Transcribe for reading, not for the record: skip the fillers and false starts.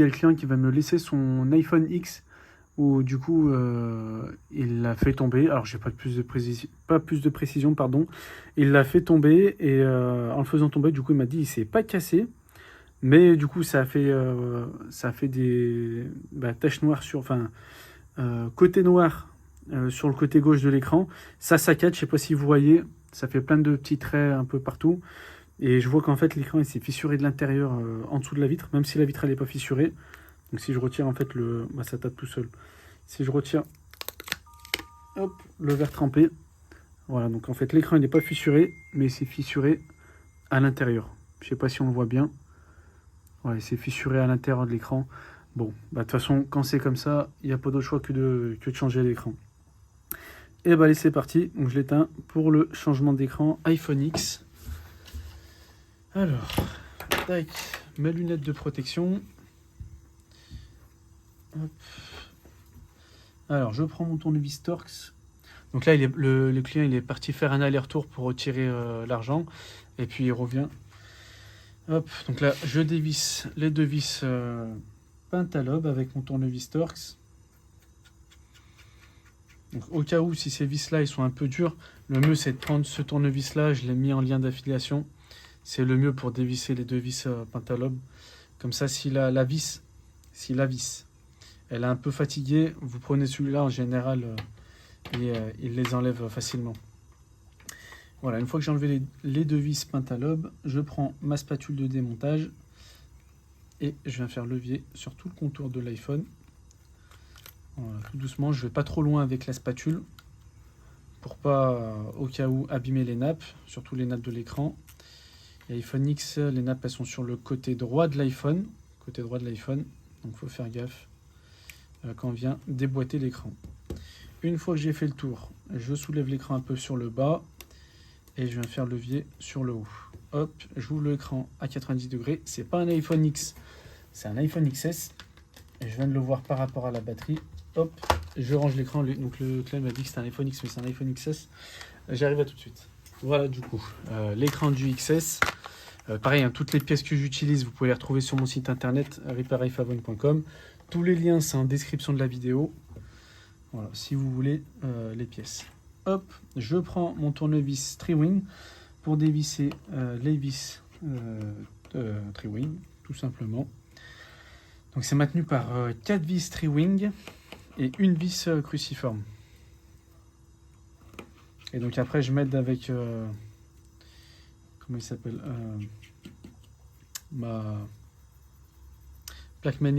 Il y a le client qui va me laisser son iPhone X où du coup il l'a fait tomber. Alors j'ai pas plus de précision, pardon. Il l'a fait tomber et en le faisant tomber, du coup il m'a dit il s'est pas cassé, mais du coup ça a fait des taches noires sur, enfin côté noir sur le côté gauche de l'écran. Ça saccade, je sais pas si vous voyez, ça fait plein de petits traits un peu partout. Et je vois qu'en fait l'écran il s'est fissuré de l'intérieur en dessous de la vitre, même si la vitre elle n'est pas fissurée. Donc si je retire en fait ça tape tout seul. Si je retire, hop, le verre trempé, voilà. Donc en fait l'écran il n'est pas fissuré, mais c'est fissuré à l'intérieur. Je sais pas si on le voit bien. Ouais, c'est fissuré à l'intérieur de l'écran. Bon, de toute façon quand c'est comme ça, il n'y a pas d'autre choix que de changer l'écran. Et allez, c'est parti. Donc je l'éteins pour le changement d'écran iPhone X. Alors, tac, mes lunettes de protection. Hop. Alors, je prends mon tournevis Torx. Donc là, le client il est parti faire un aller-retour pour retirer l'argent. Et puis il revient. Hop, donc là, je dévisse les deux vis Pentalobe avec mon tournevis Torx. Donc, au cas où, si ces vis-là ils sont un peu durs, le mieux c'est de prendre ce tournevis-là. Je l'ai mis en lien d'affiliation. C'est le mieux pour dévisser les deux vis Pentalobe. Comme ça, si la vis elle est un peu fatiguée, vous prenez celui-là, en général, il les enlève facilement. Voilà, une fois que j'ai enlevé les deux vis Pentalobe, je prends ma spatule de démontage et je viens faire levier sur tout le contour de l'iPhone. Voilà, tout doucement, je ne vais pas trop loin avec la spatule pour pas, au cas où, abîmer les nappes, surtout les nappes de l'écran. L'iPhone X, les nappes elles sont sur le côté droit de l'iPhone, donc il faut faire gaffe quand on vient déboîter l'écran. Une fois que j'ai fait le tour, je soulève l'écran un peu sur le bas et je viens faire levier sur le haut. Hop, j'ouvre l'écran à 90 degrés. C'est pas un iPhone X, c'est un iPhone XS. Et je viens de le voir par rapport à la batterie. Hop, je range l'écran. Donc le client m'a dit que c'est un iPhone X, mais c'est un iPhone XS. J'arrive à tout de suite. Voilà du coup, l'écran du XS. Pareil, hein, toutes les pièces que j'utilise, vous pouvez les retrouver sur mon site internet repaireiphone.com. Tous les liens, c'est en description de la vidéo. Voilà, si vous voulez les pièces. Hop, je prends mon tournevis Triwing pour dévisser les vis Triwing, tout simplement. Donc c'est maintenu par 4 vis Triwing et une vis cruciforme. Et donc après, je m'aide avec comment il s'appelle, ma plaque magnétique.